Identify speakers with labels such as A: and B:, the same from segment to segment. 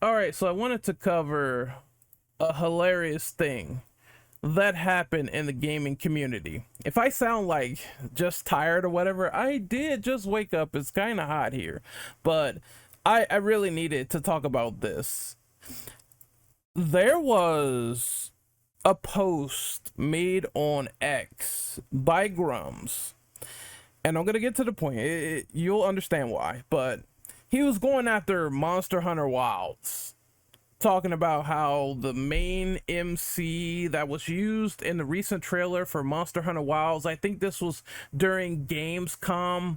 A: All right, so I wanted to cover a hilarious thing that happened in the gaming community. If I sound like just tired or whatever, I did just wake up. It's kind of hot here, but I really needed to talk about this. There was a post made on X by Grummz, and I'm gonna get to the point. You'll understand why, but he was going after Monster Hunter Wilds, talking about how the main MC that was used in the recent trailer for Monster Hunter Wilds, I think this was during Gamescom,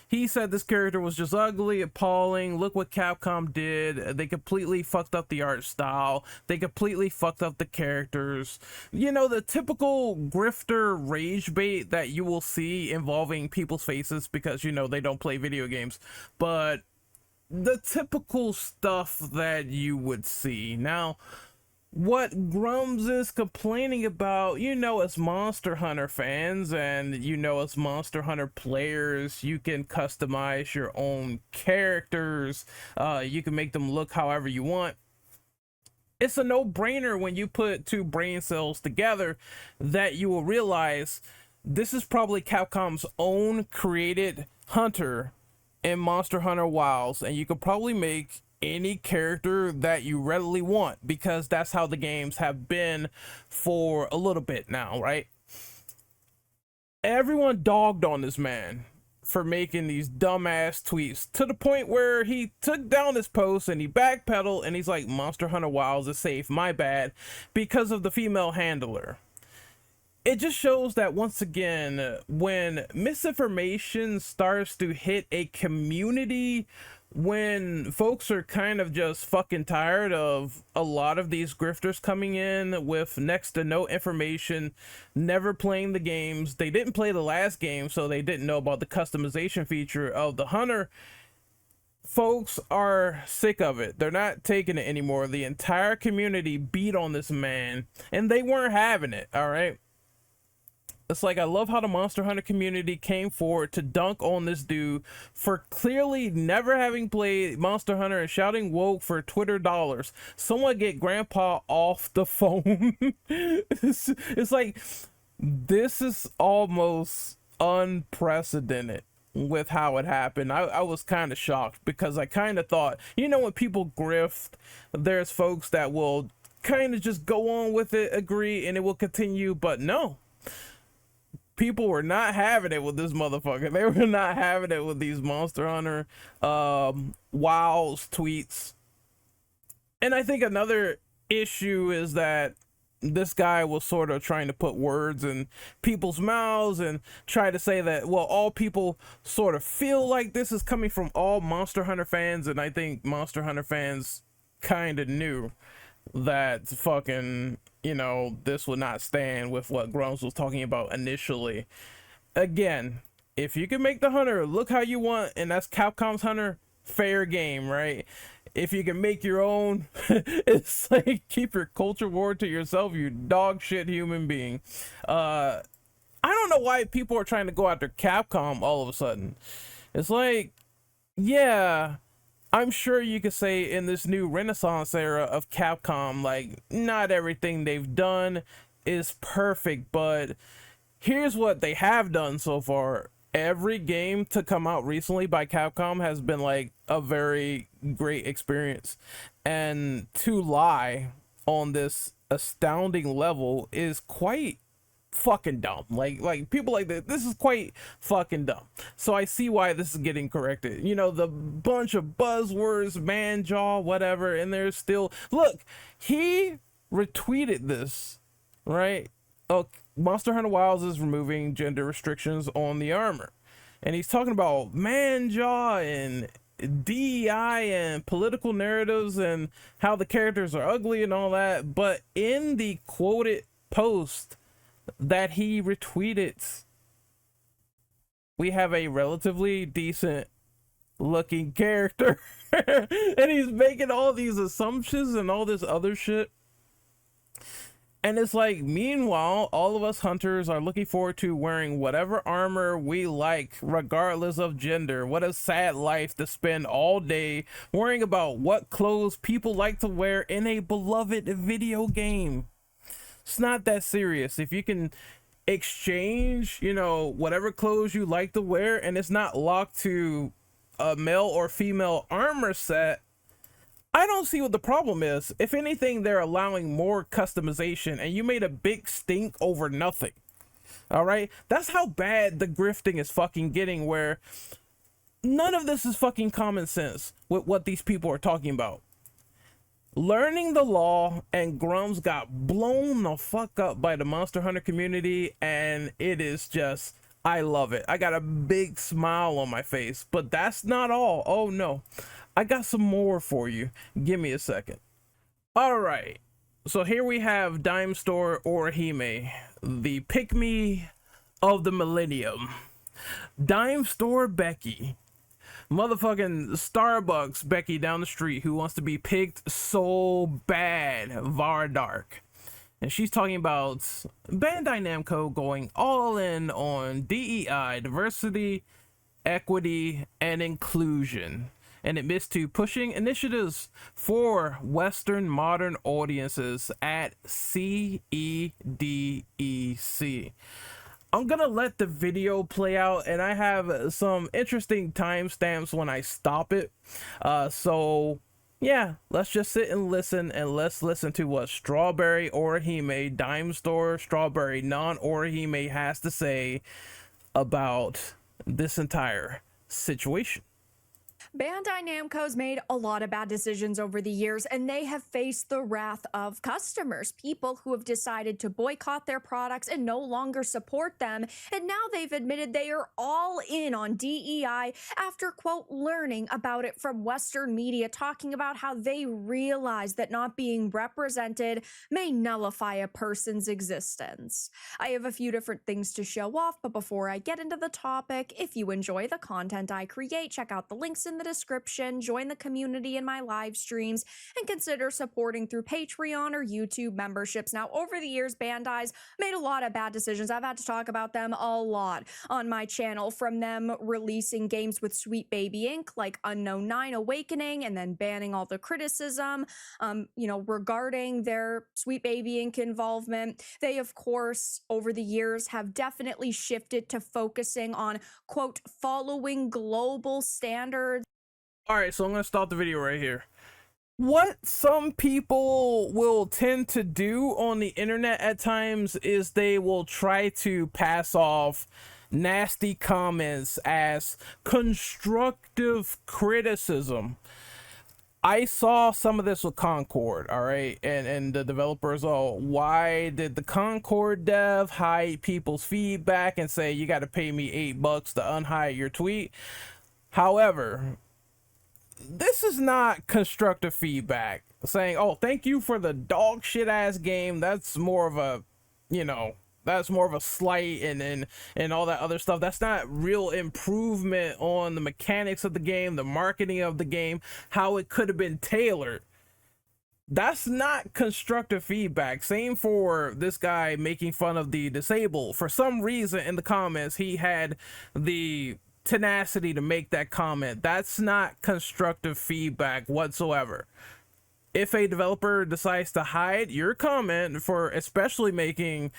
A: he said this character was just ugly, appalling. Look what Capcom did. They completely fucked up the art style. They completely fucked up the characters. You know, the typical grifter rage bait that you will see involving people's faces because, you know, they don't play video games. But the typical stuff that you would see. Now, what Grummz is complaining about, you know, as Monster Hunter fans and, you know, as Monster Hunter players, you can customize your own characters. You can make them look however you want. It's a no-brainer when you put two brain cells together that you will realize this is probably Capcom's own created hunter in Monster Hunter Wilds, and you could probably make any character that you readily want because that's how the games have been for a little bit now, right? Everyone dogged on this man for making these dumbass tweets to the point where he took down his post and he backpedaled and he's like, Monster Hunter Wilds is safe, my bad, because of the female handler. It just shows that once again, when misinformation starts to hit a community, when folks are kind of just fucking tired of a lot of these grifters coming in with next to no information, never playing the games, they didn't play the last game, so they didn't know about the customization feature of the hunter. Folks are sick of it. They're not taking it anymore. The entire community beat on this man, and they weren't having it, all right? It's like, I love how the Monster Hunter community came forward to dunk on this dude for clearly never having played Monster Hunter and shouting woke for Twitter dollars. Someone get grandpa off the phone. It's like, this is almost unprecedented with how it happened. I was kind of shocked because I kind of thought, you know, when people grift, there's folks that will kind of just go on with it, agree, and it will continue, but no. People were not having it with this motherfucker. They were not having it with these Monster Hunter Wilds tweets. And I think another issue is that this guy was sort of trying to put words in people's mouths and try to say that, well, all people sort of feel like this is coming from all Monster Hunter fans. And I think Monster Hunter fans kind of knew that fucking, you know, this would not stand with what Grummz was talking about initially. Again, if you can make the hunter look how you want, and that's Capcom's hunter, fair game, right? If you can make your own, it's like, keep your culture war to yourself, you dog shit human being. I don't know why people are trying to go after Capcom all of a sudden. It's like, yeah, I'm sure you could say in this new Renaissance era of Capcom, like, not everything they've done is perfect, but here's what they have done so far. Every game to come out recently by Capcom has been like a very great experience. And to lie on this astounding level is quite fucking dumb. Like people like this is quite fucking dumb. So I see why this is getting corrected. You know, the bunch of buzzwords, man jaw, whatever, and there's still, look, he retweeted this, right? Oh, Monster Hunter Wilds is removing gender restrictions on the armor, and he's talking about man jaw and DEI and political narratives and how the characters are ugly and all that. But in the quoted post that he retweeted, we have a relatively decent looking character. And he's making all these assumptions and all this other shit. And it's like, meanwhile, all of us hunters are looking forward to wearing whatever armor we like, regardless of gender. What a sad life to spend all day worrying about what clothes people like to wear in a beloved video game. It's not that serious. If you can exchange, you know, whatever clothes you like to wear, and it's not locked to a male or female armor set, I don't see what the problem is. If anything, they're allowing more customization, and you made a big stink over nothing. All right, that's how bad the grifting is fucking getting, where none of this is fucking common sense with what these people are talking about. Learning the law, and Grummz got blown the fuck up by the Monster Hunter community, and it is just, I love it. I got a big smile on my face, but that's not all. Oh no, I got some more for you. Give me a second. All right, so here we have Dime Store Orihime, the pick-me of the millennium. Dime Store Becky, motherfucking Starbucks Becky down the street, who wants to be picked so bad, Vara Dark. And she's talking about Bandai Namco going all in on DEI, diversity, equity, and inclusion, and admits to pushing initiatives for Western modern audiences at CEDEC. I'm gonna let the video play out, and I have some interesting timestamps when I stop it. So yeah, let's just sit and listen, and let's listen to what Strawberry Orihime, Dime Store Strawberry non-Orihime, has to say about this entire situation.
B: Bandai Namco's made a lot of bad decisions over the years, and they have faced the wrath of customers, people who have decided to boycott their products and no longer support them. And now they've admitted they are all in on DEI after, quote, learning about it from Western media, talking about how they realize that not being represented may nullify a person's existence. I have a few different things to show off, but before I get into the topic, if you enjoy the content I create, check out the links in the description, join the community in my live streams, and consider supporting through Patreon or YouTube memberships. Now, over the years, Bandai's made a lot of bad decisions. I've had to talk about them a lot on my channel, from them releasing games with Sweet Baby Inc. like Unknown 9 Awakening, and then banning all the criticism, regarding their Sweet Baby Inc. involvement. They, of course, over the years have definitely shifted to focusing on, quote, following global standards.
A: All right, so I'm gonna stop the video right here. What some people will tend to do on the internet at times is they will try to pass off nasty comments as constructive criticism. I saw some of this with Concord, all right, and the developers, oh, why did the Concord dev hide people's feedback and say you got to pay me $8 to unhide your tweet? However, this is not constructive feedback. Saying, oh, thank you for the dog shit ass game. That's more of a, that's more of a slight and all that other stuff. That's not real improvement on the mechanics of the game, the marketing of the game, how it could have been tailored. That's not constructive feedback. Same for this guy making fun of the disabled. For some reason in the comments, he had the tenacity to make that comment. That's not constructive feedback whatsoever. If a developer decides to hide your comment for especially making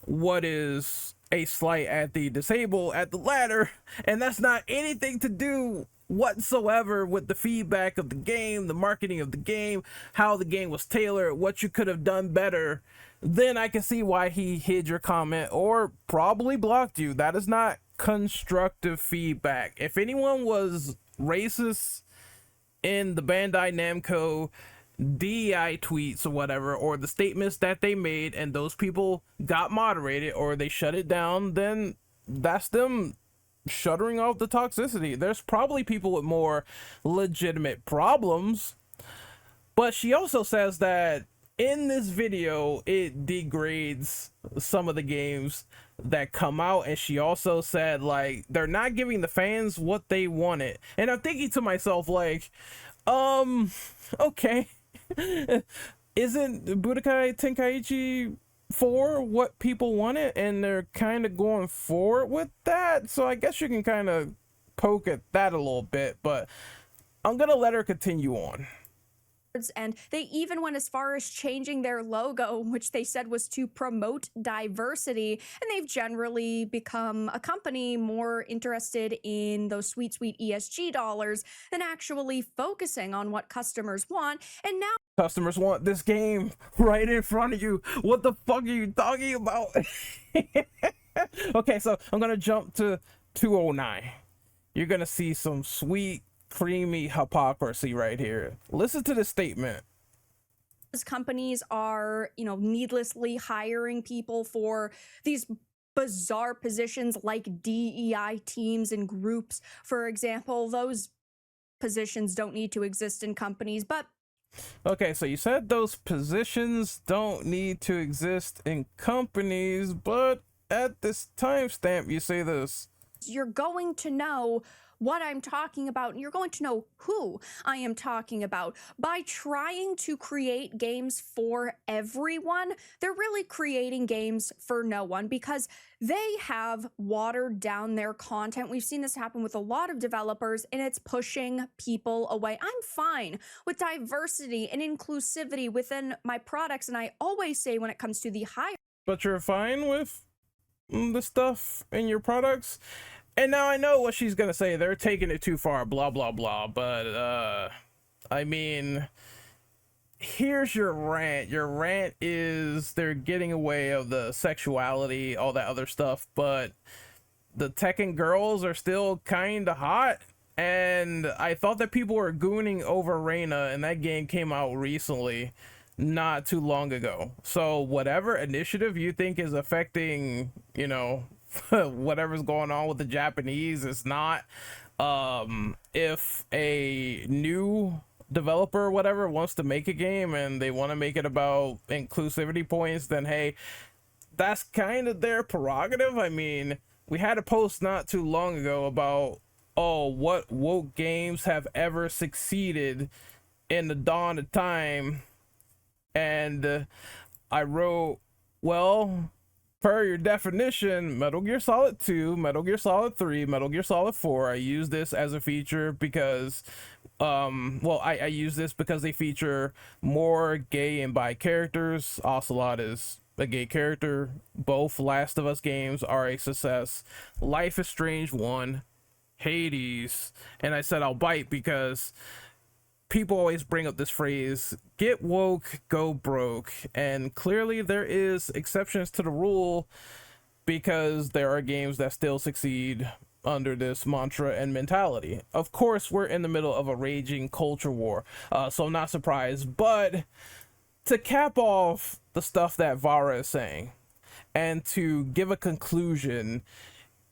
A: what is a slight at the disabled at the ladder, and that's not anything to do whatsoever with the feedback of the game, the marketing of the game, how the game was tailored, what you could have done better, then I can see why he hid your comment or probably blocked you. That is not constructive feedback. If anyone was racist in the Bandai Namco DEI tweets or whatever, or the statements that they made, and those people got moderated or they shut it down, then that's them shuttering off the toxicity. There's probably people with more legitimate problems. But she also says that in this video it degrades some of the games that come out, and she also said like they're not giving the fans what they wanted. And I'm thinking to myself like, okay, isn't Budokai Tenkaichi for what people wanted, and they're kind of going forward with that. So I guess you can kind of poke at that a little bit, but I'm gonna let her continue on.
B: And they even went as far as changing their logo, which they said was to promote diversity. And they've generally become a company more interested in those sweet, sweet ESG dollars than actually focusing on what customers want. And now
A: Customers want this game right in front of you. What the fuck are you talking about? Okay, so I'm gonna jump to 209. You're gonna see some sweet, creamy hypocrisy right here. Listen to this statement.
B: companies are, needlessly hiring people for these bizarre positions like DEI teams and groups, for example, those positions don't need to exist in companies, but
A: Okay, so you said those positions don't need to exist in companies, but at this timestamp, you say this.
B: you're going to know what I'm talking about, and you're going to know who I am talking about. By trying to create games for everyone, they're really creating games for no one because they have watered down their content. We've seen this happen with a lot of developers, and it's pushing people away. I'm fine with diversity and inclusivity within my products, and I always say when it comes to the higher.
A: But you're fine with the stuff in your products? And now I know what she's gonna say. They're taking it too far, blah, blah, blah. But, I mean, here's your rant. Your rant is they're getting away of the sexuality, all that other stuff, but the Tekken girls are still kind of hot. And I thought that people were gooning over Reina, and that game came out recently, not too long ago. So whatever initiative you think is affecting, whatever's going on with the Japanese is not. If a new developer or whatever wants to make a game and they want to make it about inclusivity points, then hey, that's kind of their prerogative. I mean, we had a post not too long ago about, oh, what woke games have ever succeeded in the dawn of time, and I wrote, well, per your definition, Metal Gear Solid 2, Metal Gear Solid 3, Metal Gear Solid 4. I use this as a feature because, I use this because they feature more gay and bi characters. Ocelot is a gay character. Both Last of Us games are a success. Life is Strange 1, Hades, and I said I'll bite because people always bring up this phrase, get woke, go broke. And clearly there is exceptions to the rule because there are games that still succeed under this mantra and mentality. Of course, we're in the middle of a raging culture war, so I'm not surprised. But to cap off the stuff that Vara is saying and to give a conclusion,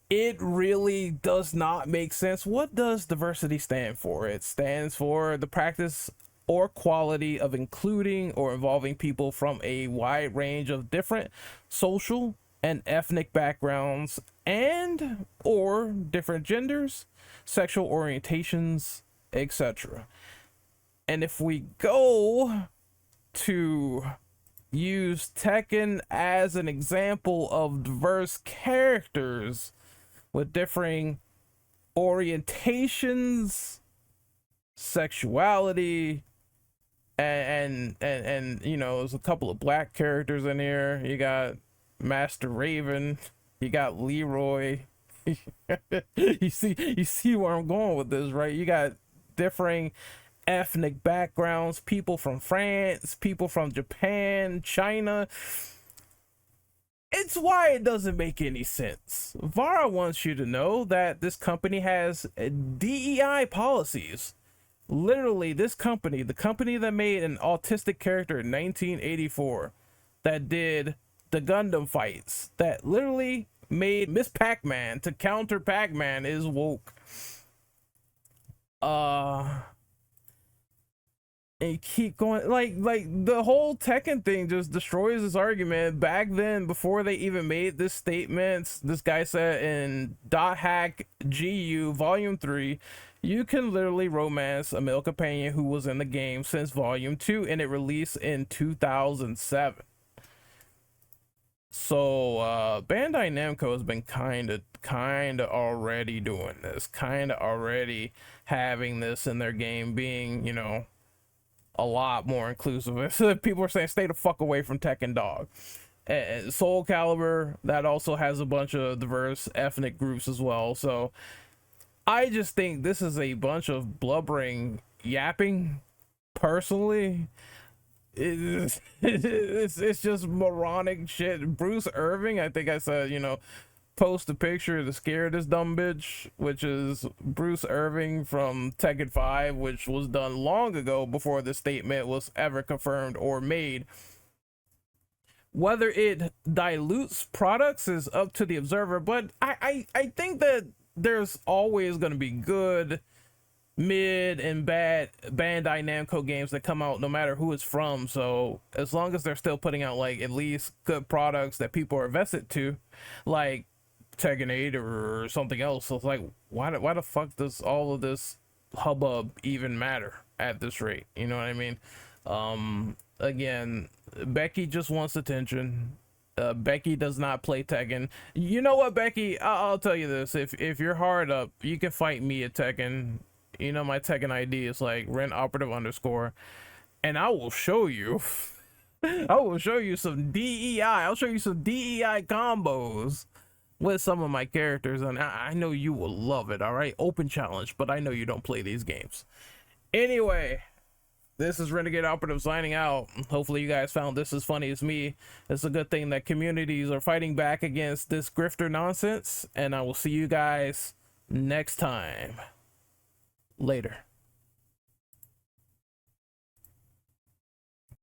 A: it really does not make sense. What does diversity stand for? It stands for the practice or quality of including or involving people from a wide range of different social and ethnic backgrounds and or different genders, sexual orientations, etc. And if we go to use Tekken as an example of diverse characters with differing orientations, sexuality, and there's a couple of black characters in here. You got Master Raven, you got Leroy. you see where I'm going with this, right? You got differing ethnic backgrounds, people from France, people from Japan, China. It's why it doesn't make any sense. Vara wants you to know that this company has DEI policies. Literally, this company, the company that made an autistic character in 1984, that did the Gundam fights, that literally made Miss Pac-Man to counter Pac-Man, is woke. And keep going, like the whole Tekken thing just destroys this argument. Back then, before they even made this statement, this guy said in .hack GU volume 3, you can literally romance a male companion who was in the game since volume 2, and it released in 2007. So Bandai Namco has been kind of already doing this, kind of already having this in their game, being, you know, a lot more inclusive. People are saying stay the fuck away from Tekken, dog. And Soul Calibur, that also has a bunch of diverse ethnic groups as well. So I just think this is a bunch of blubbering yapping. Personally, it's just moronic shit. Bruce Irving, I think I said, you know, post a picture to scare this dumb bitch, which is Bruce Irving from Tekken 5, which was done long ago before the statement was ever confirmed or made. Whether it dilutes products is up to the observer, but I think that there's always going to be good, mid, and bad Bandai Namco games that come out no matter who it's from. So as long as they're still putting out like at least good products that people are vested to, like Tekken 8 or something else, so it's like, why the fuck does all of this hubbub even matter at this rate? You know what I mean? Again, Becky just wants attention. Becky does not play Tekken. You know what, Becky? I'll tell you this: if you're hard up, you can fight me at Tekken. You know my Tekken ID is like Operative _ and I will show you. I will show you some DEI. I'll show you some DEI combos with some of my characters, and I know you will love it. All right, open challenge, but I know you don't play these games. Anyway, this is Renegade Operative signing out. Hopefully you guys found this as funny as me. It's a good thing that communities are fighting back against this grifter nonsense, and I will see you guys next time. Later.